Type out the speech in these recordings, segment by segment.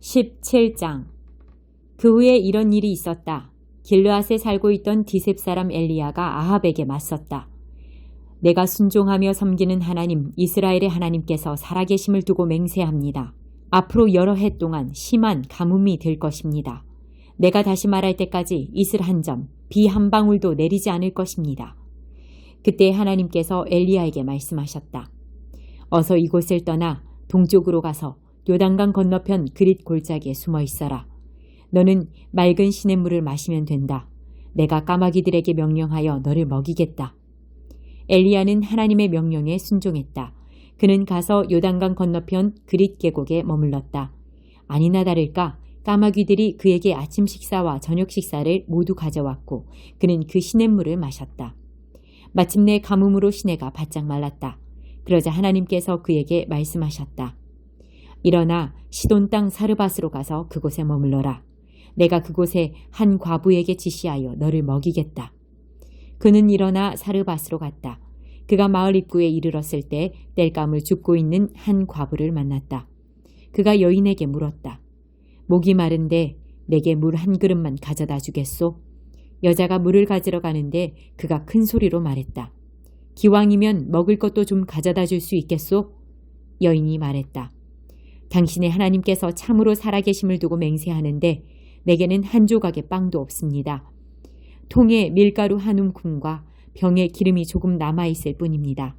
17장. 그 후에 이런 일이 있었다. 길르앗에 살고 있던 디셉 사람 엘리야가 아합에게 맞섰다. 내가 순종하며 섬기는 하나님 이스라엘의 하나님께서 살아계심을 두고 맹세합니다. 앞으로 여러 해 동안 심한 가뭄이 될 것입니다. 내가 다시 말할 때까지 이슬 한 점, 비 한 방울도 내리지 않을 것입니다. 그때 하나님께서 엘리야에게 말씀하셨다. 어서 이곳을 떠나 동쪽으로 가서 요단강 건너편 그릿 골짜기에 숨어 있어라. 너는 맑은 시냇물을 마시면 된다. 내가 까마귀들에게 명령하여 너를 먹이겠다. 엘리야는 하나님의 명령에 순종했다. 그는 가서 요단강 건너편 그릿 계곡에 머물렀다. 아니나 다를까 까마귀들이 그에게 아침 식사와 저녁 식사를 모두 가져왔고 그는 그 시냇물을 마셨다. 마침내 가뭄으로 시내가 바짝 말랐다. 그러자 하나님께서 그에게 말씀하셨다. 일어나 시돈 땅 사르밧으로 가서 그곳에 머물러라. 내가 그곳에 한 과부에게 지시하여 너를 먹이겠다. 그는 일어나 사르밧으로 갔다. 그가 마을 입구에 이르렀을 때 땔감을 줍고 있는 한 과부를 만났다. 그가 여인에게 물었다. 목이 마른데 내게 물 한 그릇만 가져다 주겠소? 여자가 물을 가지러 가는데 그가 큰 소리로 말했다. 기왕이면 먹을 것도 좀 가져다 줄 수 있겠소? 여인이 말했다. 당신의 하나님께서 참으로 살아계심을 두고 맹세하는데 내게는 한 조각의 빵도 없습니다. 통에 밀가루 한 움큼과 병에 기름이 조금 남아있을 뿐입니다.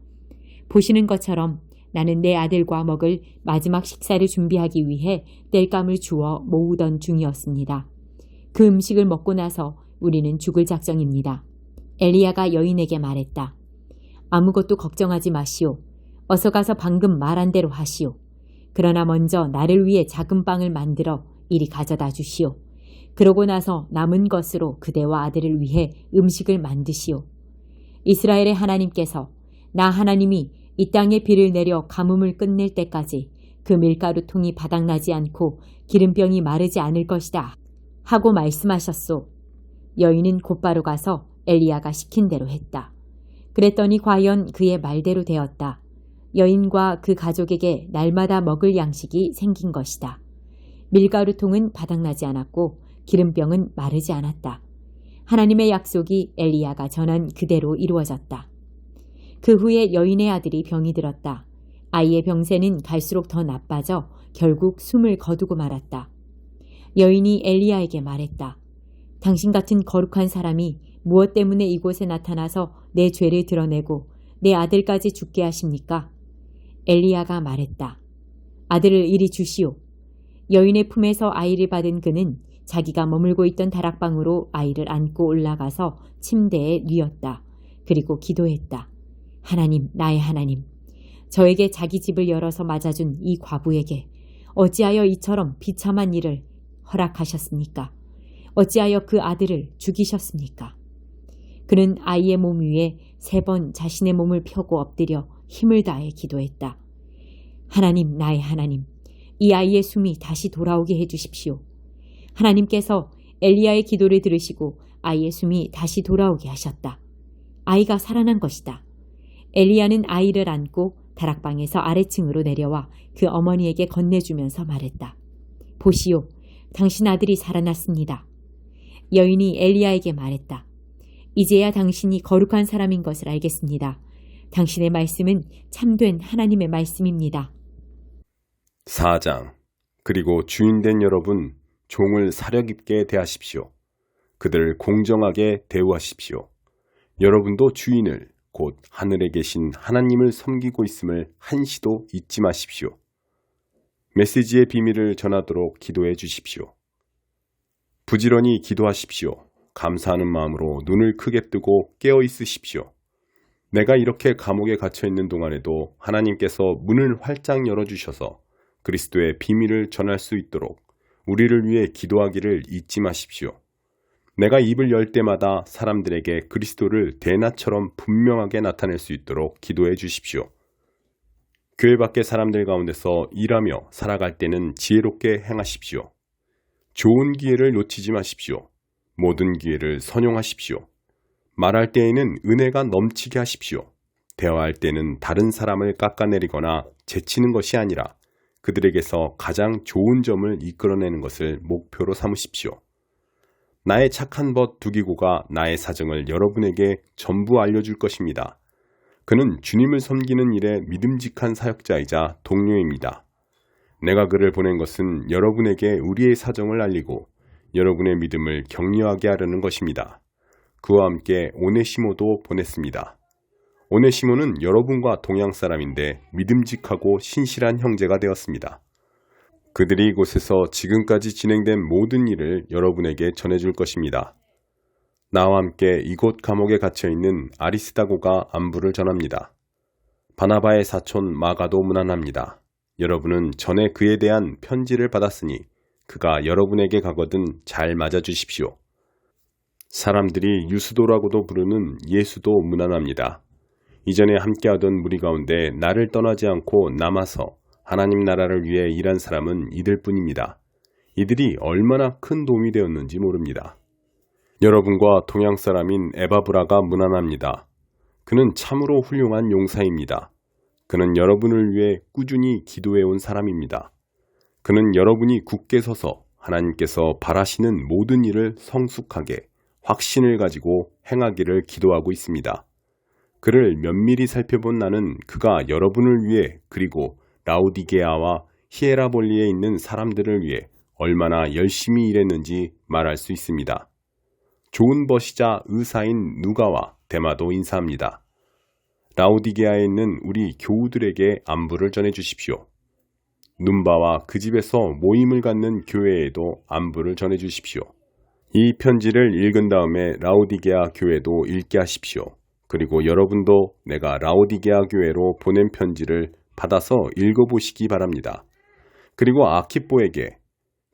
보시는 것처럼 나는 내 아들과 먹을 마지막 식사를 준비하기 위해 땔감을 주워 모으던 중이었습니다. 그 음식을 먹고 나서 우리는 죽을 작정입니다. 엘리야가 여인에게 말했다. 아무것도 걱정하지 마시오. 어서 가서 방금 말한 대로 하시오. 그러나 먼저 나를 위해 작은 빵을 만들어 이리 가져다 주시오. 그러고 나서 남은 것으로 그대와 아들을 위해 음식을 만드시오. 이스라엘의 하나님께서 나 하나님이 이 땅에 비를 내려 가뭄을 끝낼 때까지 그 밀가루통이 바닥나지 않고 기름병이 마르지 않을 것이다 하고 말씀하셨소. 여인은 곧바로 가서 엘리야가 시킨 대로 했다. 그랬더니 과연 그의 말대로 되었다. 여인과 그 가족에게 날마다 먹을 양식이 생긴 것이다. 밀가루통은 바닥나지 않았고 기름병은 마르지 않았다. 하나님의 약속이 엘리야가 전한 그대로 이루어졌다. 그 후에 여인의 아들이 병이 들었다. 아이의 병세는 갈수록 더 나빠져 결국 숨을 거두고 말았다. 여인이 엘리야에게 말했다. 당신 같은 거룩한 사람이 무엇 때문에 이곳에 나타나서 내 죄를 드러내고 내 아들까지 죽게 하십니까? 엘리야가 말했다. 아들을 이리 주시오. 여인의 품에서 아이를 받은 그는 자기가 머물고 있던 다락방으로 아이를 안고 올라가서 침대에 뉘었다. 그리고 기도했다. 하나님, 나의 하나님, 저에게 자기 집을 열어서 맞아준 이 과부에게 어찌하여 이처럼 비참한 일을 허락하셨습니까? 어찌하여 그 아들을 죽이셨습니까? 그는 아이의 몸 위에 3번 자신의 몸을 펴고 엎드려 힘을 다해 기도했다. 하나님, 나의 하나님, 이 아이의 숨이 다시 돌아오게 해주십시오. 하나님께서 엘리야의 기도를 들으시고 아이의 숨이 다시 돌아오게 하셨다. 아이가 살아난 것이다. 엘리야는 아이를 안고 다락방에서 아래층으로 내려와 그 어머니에게 건네주면서 말했다. 보시오, 당신 아들이 살아났습니다. 여인이 엘리야에게 말했다. 이제야 당신이 거룩한 사람인 것을 알겠습니다. 당신의 말씀은 참된 하나님의 말씀입니다. 4장. 그리고 주인된 여러분, 종을 사력 있게 대하십시오. 그들을 공정하게 대우하십시오. 여러분도 주인을 곧 하늘에 계신 하나님을 섬기고 있음을 한시도 잊지 마십시오. 메시지의 비밀을 전하도록 기도해 주십시오. 부지런히 기도하십시오. 감사하는 마음으로 눈을 크게 뜨고 깨어 있으십시오. 내가 이렇게 감옥에 갇혀 있는 동안에도 하나님께서 문을 활짝 열어주셔서 그리스도의 비밀을 전할 수 있도록 우리를 위해 기도하기를 잊지 마십시오. 내가 입을 열 때마다 사람들에게 그리스도를 대낮처럼 분명하게 나타낼 수 있도록 기도해 주십시오. 교회 밖의 사람들 가운데서 일하며 살아갈 때는 지혜롭게 행하십시오. 좋은 기회를 놓치지 마십시오. 모든 기회를 선용하십시오. 말할 때에는 은혜가 넘치게 하십시오. 대화할 때는 다른 사람을 깎아내리거나 제치는 것이 아니라 그들에게서 가장 좋은 점을 이끌어내는 것을 목표로 삼으십시오. 나의 착한 벗 두기고가 나의 사정을 여러분에게 전부 알려줄 것입니다. 그는 주님을 섬기는 일에 믿음직한 사역자이자 동료입니다. 내가 그를 보낸 것은 여러분에게 우리의 사정을 알리고 여러분의 믿음을 격려하게 하려는 것입니다. 그와 함께 오네시모도 보냈습니다. 오네시모는 여러분과 동양 사람인데 믿음직하고 신실한 형제가 되었습니다. 그들이 이곳에서 지금까지 진행된 모든 일을 여러분에게 전해줄 것입니다. 나와 함께 이곳 감옥에 갇혀있는 아리스다고가 안부를 전합니다. 바나바의 사촌 마가도 문안합니다. 여러분은 전에 그에 대한 편지를 받았으니 그가 여러분에게 가거든 잘 맞아주십시오. 사람들이 유수도라고도 부르는 예수도 문안합니다. 이전에 함께하던 무리 가운데 나를 떠나지 않고 남아서 하나님 나라를 위해 일한 사람은 이들뿐입니다. 이들이 얼마나 큰 도움이 되었는지 모릅니다. 여러분과 동양 사람인 에바브라가 문안합니다. 그는 참으로 훌륭한 용사입니다. 그는 여러분을 위해 꾸준히 기도해온 사람입니다. 그는 여러분이 굳게 서서 하나님께서 바라시는 모든 일을 성숙하게 확신을 가지고 행하기를 기도하고 있습니다. 그를 면밀히 살펴본 나는 그가 여러분을 위해 그리고 라오디게아와 히에라볼리에 있는 사람들을 위해 얼마나 열심히 일했는지 말할 수 있습니다. 좋은 벗이자 의사인 누가와 데마도 인사합니다. 라오디게아에 있는 우리 교우들에게 안부를 전해주십시오. 눈바와 그 집에서 모임을 갖는 교회에도 안부를 전해주십시오. 이 편지를 읽은 다음에 라오디게아 교회도 읽게 하십시오. 그리고 여러분도 내가 라오디게아 교회로 보낸 편지를 받아서 읽어보시기 바랍니다. 그리고 아키뽀에게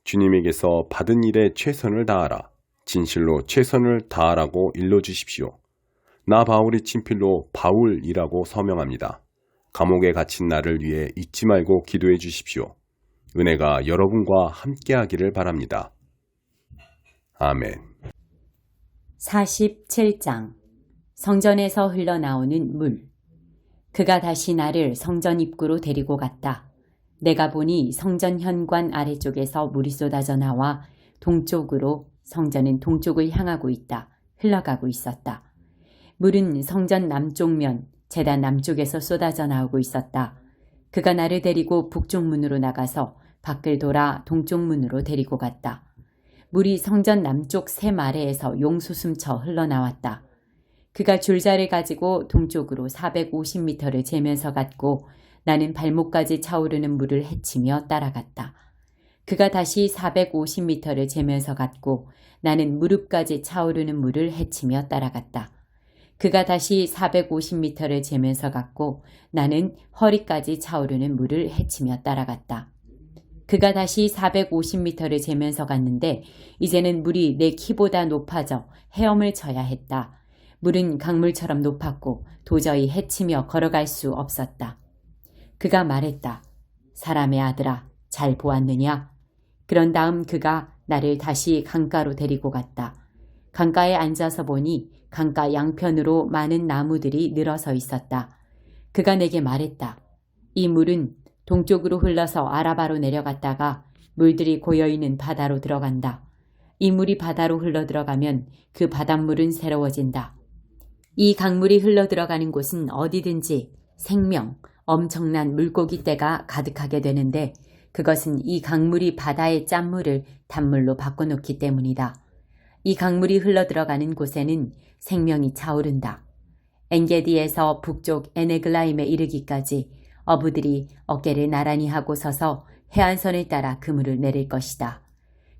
주님에게서 받은 일에 최선을 다하라. 진실로 최선을 다하라고 일러주십시오. 나 바울이 친필로 바울이라고 서명합니다. 감옥에 갇힌 나를 위해 잊지 말고 기도해 주십시오. 은혜가 여러분과 함께하기를 바랍니다. 아멘. 47장 성전에서 흘러나오는 물. 그가 다시 나를 성전 입구로 데리고 갔다. 내가 보니 성전 현관 아래쪽에서 물이 쏟아져 나와 동쪽으로, 성전은 동쪽을 향하고 있다. 흘러가고 있었다. 물은 성전 남쪽면, 제단 남쪽에서 쏟아져 나오고 있었다. 그가 나를 데리고 북쪽 문으로 나가서 밖을 돌아 동쪽 문으로 데리고 갔다. 물이 성전 남쪽 샘 아래에서 용솟음쳐 흘러나왔다. 그가 줄자를 가지고 동쪽으로 450m를 재면서 갔고 나는 발목까지 차오르는 물을 헤치며 따라갔다. 그가 다시 450m를 재면서 갔고 나는 무릎까지 차오르는 물을 헤치며 따라갔다. 그가 다시 450m를 재면서 갔고 나는 허리까지 차오르는 물을 헤치며 따라갔다. 그가 다시 450m를 재면서 갔는데 이제는 물이 내 키보다 높아져 헤엄을 쳐야 했다. 물은 강물처럼 높았고 도저히 헤치며 걸어갈 수 없었다. 그가 말했다. 사람의 아들아, 잘 보았느냐? 그런 다음 그가 나를 다시 강가로 데리고 갔다. 강가에 앉아서 보니 강가 양편으로 많은 나무들이 늘어서 있었다. 그가 내게 말했다. 이 물은 동쪽으로 흘러서 아라바로 내려갔다가 물들이 고여있는 바다로 들어간다. 이 물이 바다로 흘러 들어가면 그 바닷물은 새로워진다. 이 강물이 흘러 들어가는 곳은 어디든지 생명, 엄청난 물고기 떼가 가득하게 되는데 그것은 이 강물이 바다의 짠물을 단물로 바꿔놓기 때문이다. 이 강물이 흘러 들어가는 곳에는 생명이 차오른다. 엔게디에서 북쪽 에네글라임에 이르기까지 어부들이 어깨를 나란히 하고 서서 해안선을 따라 그물을 내릴 것이다.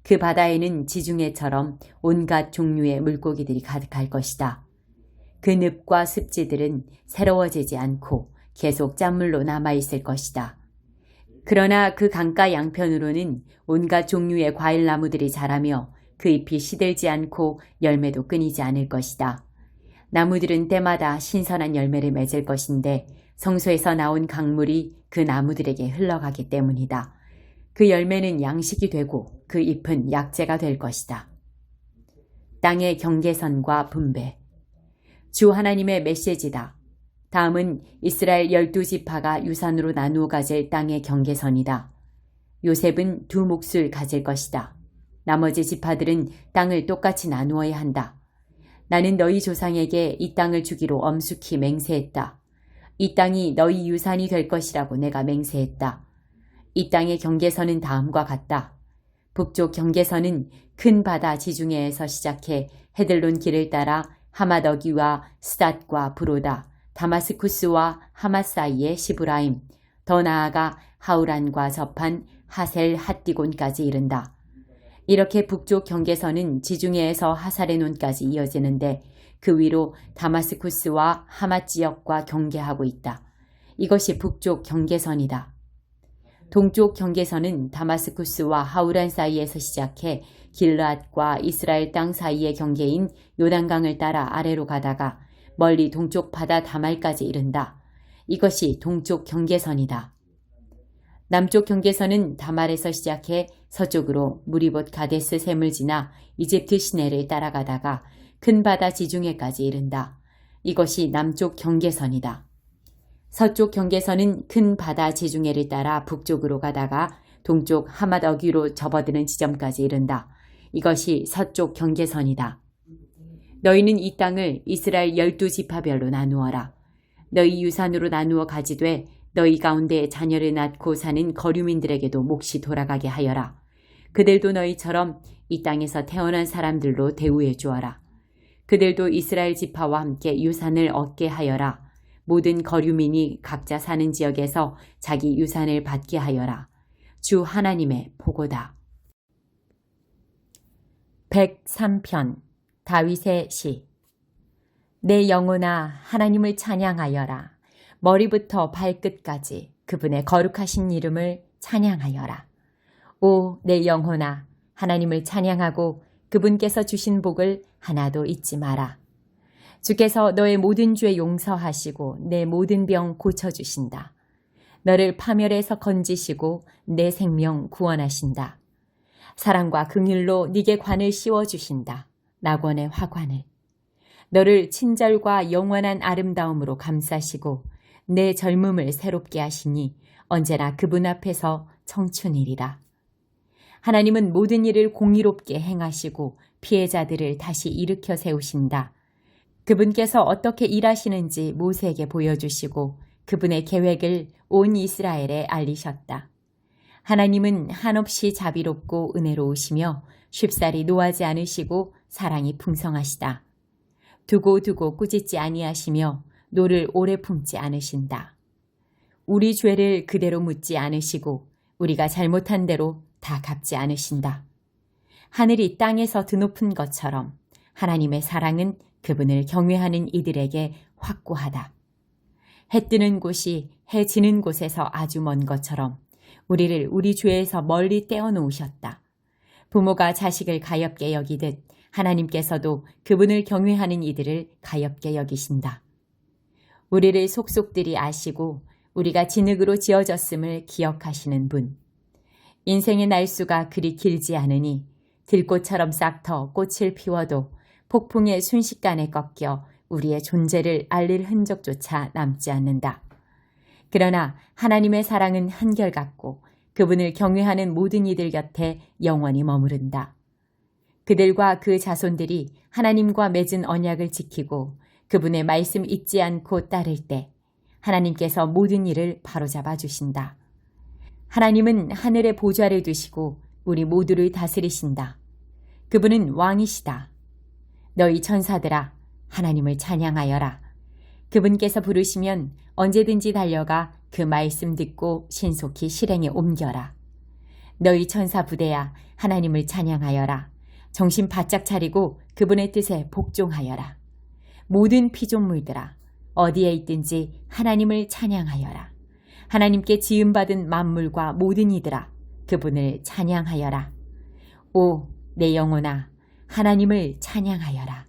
그 바다에는 지중해처럼 온갖 종류의 물고기들이 가득할 것이다. 그 늪과 습지들은 새로워지지 않고 계속 짠물로 남아있을 것이다. 그러나 그 강가 양편으로는 온갖 종류의 과일나무들이 자라며 그 잎이 시들지 않고 열매도 끊이지 않을 것이다. 나무들은 때마다 신선한 열매를 맺을 것인데 성소에서 나온 강물이 그 나무들에게 흘러가기 때문이다. 그 열매는 양식이 되고 그 잎은 약재가 될 것이다. 땅의 경계선과 분배. 주 하나님의 메시지다. 다음은 이스라엘 12지파가 유산으로 나누어 가질 땅의 경계선이다. 요셉은 두 몫을 가질 것이다. 나머지 지파들은 땅을 똑같이 나누어야 한다. 나는 너희 조상에게 이 땅을 주기로 엄숙히 맹세했다. 이 땅이 너희 유산이 될 것이라고 내가 맹세했다. 이 땅의 경계선은 다음과 같다. 북쪽 경계선은 큰 바다 지중해에서 시작해 헤들론 길을 따라 하맛어기와 스닷과 브로다, 다마스쿠스와 하맛 사이의 시브라임, 더 나아가 하우란과 접한 하셀 핫디곤까지 이른다. 이렇게 북쪽 경계선은 지중해에서 하사레논까지 이어지는데 그 위로 다마스쿠스와 하맛 지역과 경계하고 있다. 이것이 북쪽 경계선이다. 동쪽 경계선은 다마스쿠스와 하우란 사이에서 시작해 길르앗과 이스라엘 땅 사이의 경계인 요단강을 따라 아래로 가다가 멀리 동쪽 바다 다말까지 이른다. 이것이 동쪽 경계선이다. 남쪽 경계선은 다말에서 시작해 서쪽으로 무리봇 가데스 샘을 지나 이집트 시내를 따라가다가 큰 바다 지중해까지 이른다. 이것이 남쪽 경계선이다. 서쪽 경계선은 큰 바다 지중해를 따라 북쪽으로 가다가 동쪽 하맛 어귀로 접어드는 지점까지 이른다. 이것이 서쪽 경계선이다. 너희는 이 땅을 이스라엘 12지파별로 나누어라. 너희 유산으로 나누어 가지되 너희 가운데 자녀를 낳고 사는 거류민들에게도 몫이 돌아가게 하여라. 그들도 너희처럼 이 땅에서 태어난 사람들로 대우해 주어라. 그들도 이스라엘 지파와 함께 유산을 얻게 하여라. 모든 거류민이 각자 사는 지역에서 자기 유산을 받게 하여라. 주 하나님의 보고다. 103편 다윗의 시. 내 영혼아 하나님을 찬양하여라. 머리부터 발끝까지 그분의 거룩하신 이름을 찬양하여라. 오, 내 영혼아 하나님을 찬양하고 그분께서 주신 복을 하나도 잊지 마라. 주께서 너의 모든 죄 용서하시고 내 모든 병 고쳐주신다. 너를 파멸에서 건지시고 내 생명 구원하신다. 사랑과 긍휼로 네게 관을 씌워주신다. 낙원의 화관을. 너를 친절과 영원한 아름다움으로 감싸시고 내 젊음을 새롭게 하시니 언제나 그분 앞에서 청춘이리라. 하나님은 모든 일을 공의롭게 행하시고 피해자들을 다시 일으켜 세우신다. 그분께서 어떻게 일하시는지 모세에게 보여주시고 그분의 계획을 온 이스라엘에 알리셨다. 하나님은 한없이 자비롭고 은혜로우시며 쉽사리 노하지 않으시고 사랑이 풍성하시다. 두고 꾸짖지 아니하시며 노를 오래 품지 않으신다. 우리 죄를 그대로 묻지 않으시고 우리가 잘못한 대로 다 갚지 않으신다. 하늘이 땅에서 드높은 것처럼 하나님의 사랑은 그분을 경외하는 이들에게 확고하다. 해 뜨는 곳이 해 지는 곳에서 아주 먼 것처럼 우리를 우리 죄에서 멀리 떼어놓으셨다. 부모가 자식을 가엾게 여기듯 하나님께서도 그분을 경외하는 이들을 가엾게 여기신다. 우리를 속속들이 아시고 우리가 진흙으로 지어졌음을 기억하시는 분. 인생의 날수가 그리 길지 않으니 들꽃처럼 싹터 꽃을 피워도 폭풍의 순식간에 꺾여 우리의 존재를 알릴 흔적조차 남지 않는다. 그러나 하나님의 사랑은 한결같고 그분을 경외하는 모든 이들 곁에 영원히 머무른다. 그들과 그 자손들이 하나님과 맺은 언약을 지키고 그분의 말씀 잊지 않고 따를 때 하나님께서 모든 일을 바로잡아 주신다. 하나님은 하늘에 보좌를 두시고 우리 모두를 다스리신다. 그분은 왕이시다. 너희 천사들아 하나님을 찬양하여라. 그분께서 부르시면 언제든지 달려가 그 말씀 듣고 신속히 실행에 옮겨라. 너희 천사 부대야 하나님을 찬양하여라. 정신 바짝 차리고 그분의 뜻에 복종하여라. 모든 피조물들아 어디에 있든지 하나님을 찬양하여라. 하나님께 지음받은 만물과 모든 이들아 그분을 찬양하여라. 오, 내 영혼아 하나님을 찬양하여라.